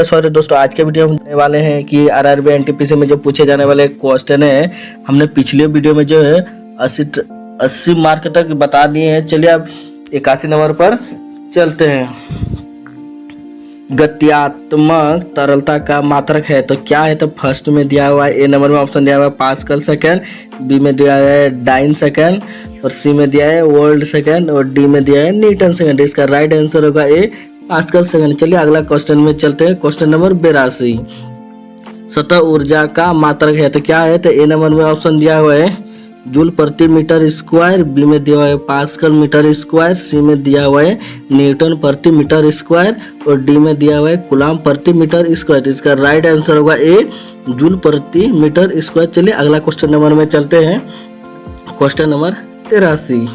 Sorry दोस्तों, आज के वीडियो में देखने वाले हैं कि आरआरबी एनटीपीसी में जो पूछे जाने वाले क्वेश्चन है, हमने पिछले वीडियो में जो है 80 मार्क तक बता दिए हैं। चलिए अब 81 नंबर पर चलते हैं। गत्यात्मक तरलता का मात्रक है तो क्या है? तो फर्स्ट में दिया हुआ है, ए नंबर में ऑप्शन दिया हुआ है पास्कल सेकेंड, बी में दिया हुआ है डाइन सेकेंड और सी में दिया है वोल्ट सेकेंड और डी में दिया है न्यूटन सेकेंड। इसका राइट आंसर होगा ए पास्कल सेकेंड। चलिए अगला क्वेश्चन में चलते हैं। क्वेश्चन नंबर 82, सतह ऊर्जा का मात्रक है तो क्या है? तो ए नंबर में ऑप्शन दिया हुआ है जूल प्रति मीटर स्क्वायर, बी में दिया हुआ है पास्कल मीटर स्क्वायर, सी में दिया हुआ है न्यूटन प्रति मीटर स्क्वायर और डी में दिया हुआ है कूलम प्रति मीटर स्क्वायर। इसका राइट आंसर होगा ए जूल प्रति मीटर स्क्वायर। चलिए अगला क्वेश्चन नंबर में चलते हैं। क्वेश्चन नंबर 83,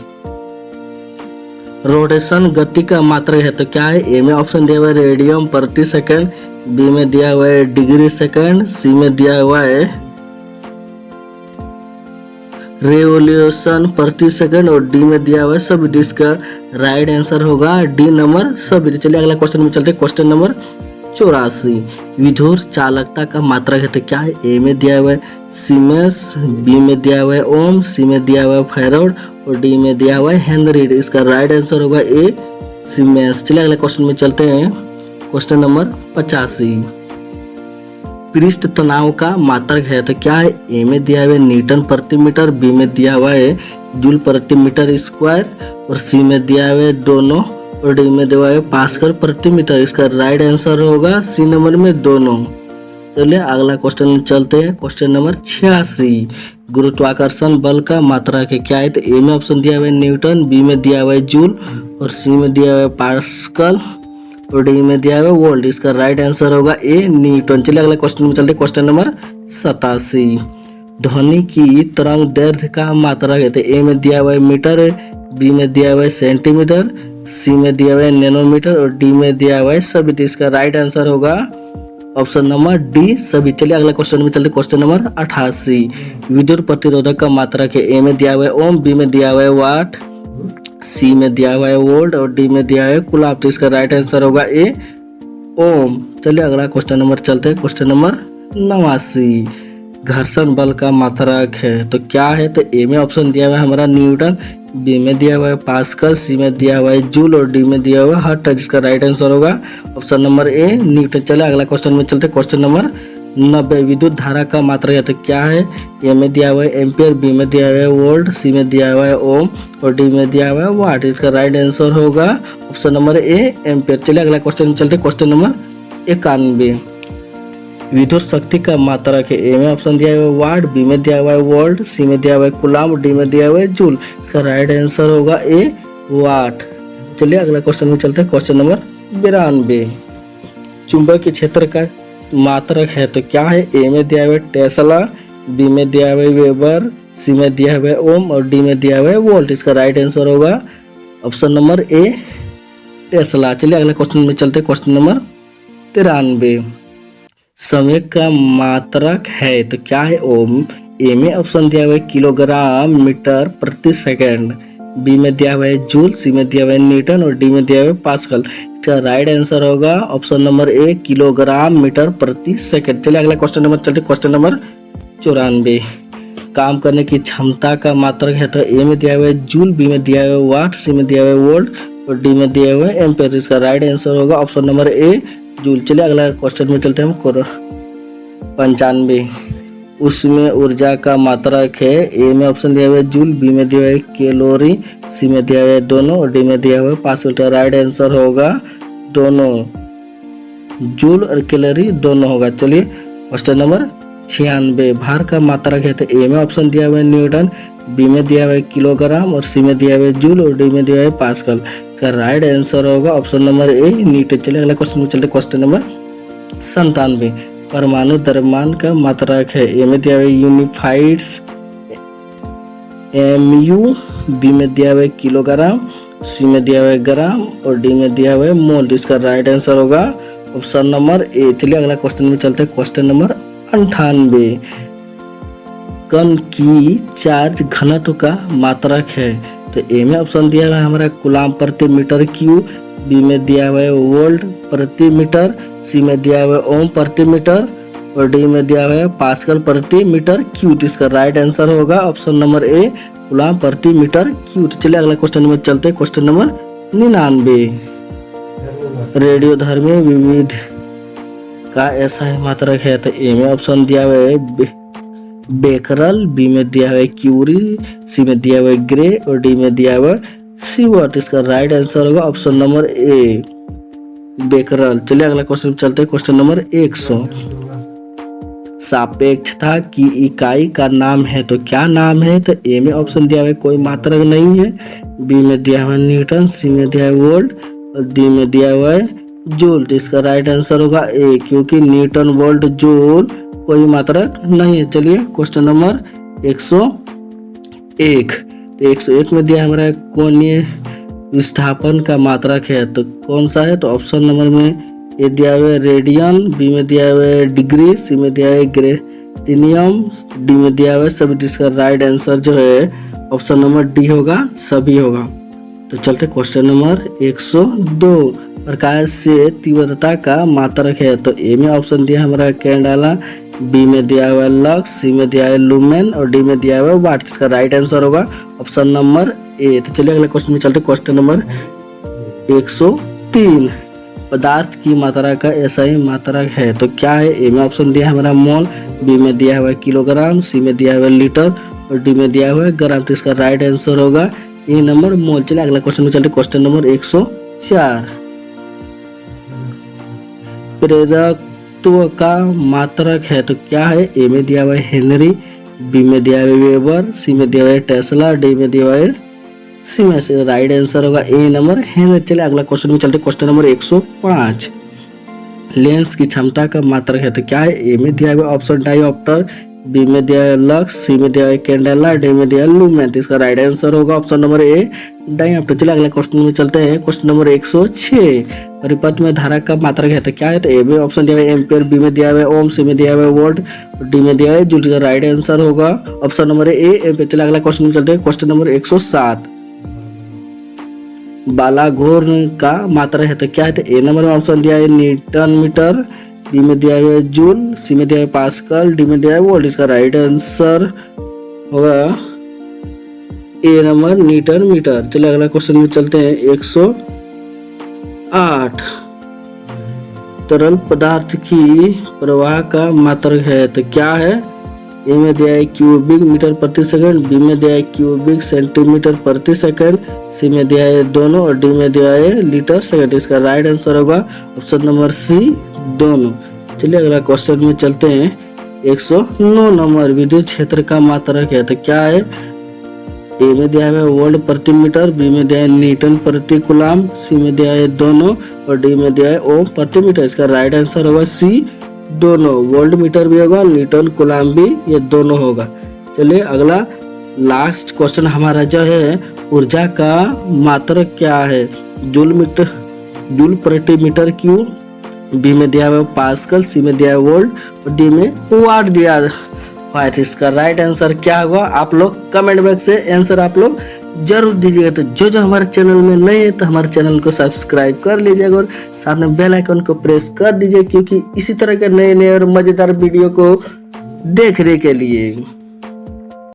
रोटेशन गति का मात्रक है तो क्या है? ए में ऑप्शन दिया हुआ है रेडियन प्रति सेकंड, बी में दिया हुआ है डिग्री सेकंड, सी में दिया हुआ है रेवोल्यूशन प्रति सेकंड और डी में दिया हुआ है सब। इसका राइट आंसर होगा डी नंबर सब। चलिए अगला क्वेश्चन में चलते हैं। क्वेश्चन नंबर 84, विद्युत चालकता का मात्रक है तो क्या है? ए में दिया हुआ है सीमेंस, बी में दिया हुआ है ओम, सी में दिया हुआ है फैराड और डी में दिया हुआ है हेनरी। इसका राइट आंसर होगा ए सीमेंस। चलिए अगले क्वेश्चन में चलते हैं। क्वेश्चन नंबर 85, पृष्ठ तनाव का मात्रक है तो क्या है? ए में दिया हुआ है न्यूटन प्रति मीटर, बी में दिया हुआ है जूल प्रति मीटर स्क्वायर और सी में दिया हुआ है दोनों और डी में दिया हुआ है पास्कल प्रति मीटर। इसका राइट आंसर होगा सी नंबर में दोनों। चलिए अगला क्वेश्चन में चलते हैं। क्वेश्चन नंबर 86, गुरुत्वाकर्षण बल का मात्रक है क्या है? तो ए में ऑप्शन दिया हुआ है न्यूटन, बी में दिया हुआ है जूल और सी में दिया हुआ है पास्कल और डी में दिया हुआ है वोल्ट। इसका राइट आंसर होगा ए न्यूटन। चलिए अगला क्वेश्चन में चलते हैं। क्वेश्चन नंबर 87, ध्वनि की तरंग दैर्घ्य का मात्रक है तो ए में दिया हुआ है मीटर, बी में दिया हुआ है सेंटीमीटर, सी में दिया हुआ है नैनोमीटर और डी में दिया हुआ है सभी। तो इसका राइट आंसर होगा ऑप्शन नंबर डी सभी। चलिए अगला क्वेश्चन में चलते। क्वेश्चन नंबर 88, विद्युत प्रतिरोधक का मात्रक है। ए में दिया हुआ है ओम, बी में दिया हुआ है वाट, सी में दिया हुआ है वोल्ट और डी में दिया हुआ है कूलम। तो इसका राइट आंसर होगा ए ओम। चलिए अगला क्वेश्चन नंबर चलते हैं। क्वेश्चन नंबर 89, घर्षण बल का मात्रक है तो क्या है? तो ए में ऑप्शन दिया हुआ है हमारा न्यूटन, बी में दिया हुआ है पास्कल, सी में दिया हुआ है जूल और डी में दिया हुआ है हर्ट्ज। जिसका राइट आंसर होगा ऑप्शन नंबर ए न्यूटन। चले अगला क्वेश्चन में चलते। क्वेश्चन नंबर 90, विद्युत धारा का मात्रक है तो क्या है? ए में दिया हुआ है एम्पियर, बी में दिया हुआ है वोल्ट, सी में दिया हुआ है ओम और डी में दिया हुआ है वाट। इसका राइट आंसर होगा ऑप्शन नंबर ए एम्पियर। चलिए अगला क्वेश्चन में चलते। क्वेश्चन नंबर 91, विद्युत शक्ति का मात्रक है। ए में ऑप्शन दिया हुआ है वाट, बी में दिया हुआ है वोल्ट, सी में दिया हुआ है कूलम, डी में दिया हुआ है जूल। इसका राइट आंसर होगा ए वाट। चलिए अगला क्वेश्चन में चलते हैं। क्वेश्चन नंबर 92, चुंबकीय क्षेत्र का मात्रक है तो क्या है? ए में दिया हुआ है टेस्ला, बी में दिया हुआ है वेबर, सी में दिया हुआ है ओम और डी में दिया हुआ है वोल्ट। इसका राइट आंसर होगा ऑप्शन नंबर ए टेस्ला। चलिए अगला क्वेश्चन में चलते हैं। क्वेश्चन नंबर 93, संवेग का मात्रक है तो क्या है? ओम। ए में ऑप्शन दिया हुआ है किलोग्राम मीटर प्रति सेकंड, बी में दिया हुआ है जूल, सी में दिया हुआ है न्यूटन और डी में दिया हुआ है पास्कल। इसका राइट आंसर होगा option number A kilogram metre प्रति सेकंड। चलिए अगला क्वेश्चन नंबर चलते। क्वेश्चन नंबर 94, काम करने की क्षमता का मात्रक है तो ए में दिया हुआ है जूल, बी में दिया हुआ है वाट, सी में दिया हुआ है वोल्ट और डी में दिया हुआ है एम्पियर। इसका राइट आंसर होगा ऑप्शन नंबर ए जूल। चलिए अगला क्वेश्चन में चलते हैं। हम 95, उसमें ऊर्जा का मात्रक है। ए में ऑप्शन दिया हुआ है जूल, बी में दिया हुआ है कैलोरी, सी में दिया हुआ है दोनों और डी में दिया हुआ है पास्कल। राइट आंसर होगा दोनों, जूल और कैलोरी दोनों होगा। चलिए क्वेश्चन नंबर 96, भार का मात्रक है तो ए में ऑप्शन दिया हुआ है न्यूटन, बी में दिया हुआ है किलोग्राम और सी में दिया हुआ है जूल और डी में दिया हुआ है पास्कल। इसका राइट आंसर होगा ऑप्शन नंबर ए न्यूटन। चलिए अगला क्वेश्चन में चलते। क्वेश्चन नंबर 97, परमाणु द्रव्यमान का मात्रक है। ए में दिया हुआ है यूनिफाइड्स MU, बी में दिया हुआ है किलोग्राम, सी में दिया हुआ है ग्राम और डी में दिया हुआ है मोल। इसका राइट आंसर होगा ऑप्शन नंबर ए। चलिए अगला क्वेश्चन में चलते हैं। क्वेश्चन नंबर 98, कण की चार्ज घनत्व का मात्रक है तो ए में ऑप्शन दिया हुआ है हमारा कूलम प्रति मीटर क्यूब, बी में दिया हुआ है वोल्ट प्रति मीटर, सी में दिया हुआ है ओम प्रति मीटर और डी में दिया हुआ है पास्कल प्रति मीटर क्यूब। इसका राइट आंसर होगा ऑप्शन नंबर ए कूलम प्रति मीटर क्यूब। चलिए अगला क्वेश्चन में चलते हैं। क्वेश्चन नंबर 99, रेडियोधर्मी विविध का ऐसा ही मात्रक है। तो ए में ऑप्शन दिया हुआ है बेकरल, बी में दिया हुआ है क्यूरी, सी में दिया हुआ है ग्रे और डी में दिया हुआ है सीवर्ट। इसका राइट आंसर होगा ऑप्शन नंबर ए बेकरल। चलिए अगला क्वेश्चन में चलते हैं। क्वेश्चन नंबर 100, सापेक्षता की इकाई का नाम है। तो क्या नाम है? तो ए में ऑप्शन दिया हुआ है कोई मात्रक नहीं है, बी में दिया हुआ है न्यूटन, सी में दिया है वोल्ट और डी में दिया हुआ है जूल। तो इसका राइट आंसर होगा ए, क्योंकि न्यूटन वोल्ट जूल कोई मात्रक नहीं है। चलिए क्वेश्चन नंबर 101, तो 101 में दिया हमारा कोणीय विस्थापन का मात्रक है। तो कौन सा है? तो ऑप्शन नंबर में ए दिया हुआ है रेडियन, बी में दिया हुआ है डिग्री, सी में दिया है ग्रेटिनियम, डी में दिया हुआ है सभी। इसका राइट आंसर जो है ऑप्शन नंबर डी होगा, सभी होगा। तो चलते क्वेश्चन नंबर 102, प्रकाश से तीव्रता का मात्रक है। तो ए में ऑप्शन दिया हमारा कैंडेला, बी में दिया हुआ है लक्स, सी में दिया है लुमेन और डी में दिया हुआ है वाट। इसका राइट आंसर होगा ऑप्शन नंबर ए। तो चलिए अगले क्वेश्चन में चलते। क्वेश्चन नंबर 103, पदार्थ की मात्रा का ऐसा ही मात्रक है। तो क्या है? ए में ऑप्शन दिया है हमारा मोल, बी में दिया हुआ है किलोग्राम, सी में दिया हुआ है लीटर और डी में दिया हुआ है ग्राम। तो इसका राइट आंसर होगा ए नंबर मोल। चलिए अगला क्वेश्चन में चलते। क्वेश्चन नंबर 104, प्रेरकत्व का मात्रक है। तो क्या है? ए में दिया हुआ है हेनरी, बी में दिया हुआ है वेबर, सी में दिया हुआ है टेस्ला, डी में दिया हुआ है सीमेंस। राइट आंसर होगा ए नंबर हेनरी। चलिए अगला क्वेश्चन में चलते। क्वेश्चन नंबर 105, लेंस की क्षमता का मात्रक है। तो क्या है? ए में दिया हुआ ऑप्शन डायोप्टर, बी में दिया है लक्स, सी में दिया है कैंडेला, डी में दिया है लुमेन। तो इसका राइट आंसर होगा ऑप्शन नंबर ए डायोप्टर। चलिए अगला क्वेश्चन में चलते हैं। क्वेश्चन नंबर 106, परिपथ में धारा का मात्रक है। तो क्या है? तो ए में ऑप्शन दिया हुआ है एम्पियर, बी में दिया हुआ है ओम, सी में दिया हुआ है वोल्ट और डी में दिया है जूल। का राइट आंसर होगा ऑप्शन नंबर ए एम्पियर। चलिए अगला क्वेश्चन में चलते हैं। क्वेश्चन नंबर 107, बालाघोर का मात्रा है। तो क्या है? तो ए नंबर में ऑप्शन दिया है न्यूटन मीटर, बी में दिया है जूल, सी में दिया है पास्कल, डी में दिया है वोल्ट। इसका राइट आंसर होगा ए नंबर न्यूटन मीटर। चलिए अगला क्वेश्चन में चलते हैं। 108, तरल पदार्थ की प्रवाह का मात्रक है। तो क्या है? ए में दिया है क्यूबिक मीटर प्रति सेकंड, बी में दिया है क्यूबिक सेंटीमीटर प्रति सेकंड, सी में दिया है दोनों और डी में दिया है लीटर सेकंड। इसका राइट आंसर होगा ऑप्शन नंबर सी दोनों। चलिए अगला क्वेश्चन में चलते हैं। 109 नंबर, विद्युत क्षेत्र का मात्रक है। तो क्या है? ए में दिया है वोल्ट प्रति मीटर, बी में दिया है न्यूटन प्रति कूलम, सी में दिया है दोनों और डी में दिया है ओम प्रति मीटर। इसका राइट आंसर होगा सी दोनों। वोल्ट मीटर भी होगा, न्यूटन कूलम भी, ये दोनों होगा। चलिए अगला लास्ट क्वेश्चन हमारा जो है, ऊर्जा का मात्रक क्या है? जूल प्रति मीटर क्यूब, बी में दिया हुआ पास्कल, सी में दिया है वोल्ट और डी में वाट दिया हुआ है। इसका राइट आंसर क्या होगा? आप लोग कमेंट बॉक्स से आंसर आप लोग जरूर दीजिएगा। तो जो हमारे चैनल में नए है तो हमारे चैनल को सब्सक्राइब कर लीजिएगा और साथ में बेल आइकन को प्रेस कर दीजिए, क्योंकि इसी तरह के नए नए और मजेदार वीडियो को देखने के लिए।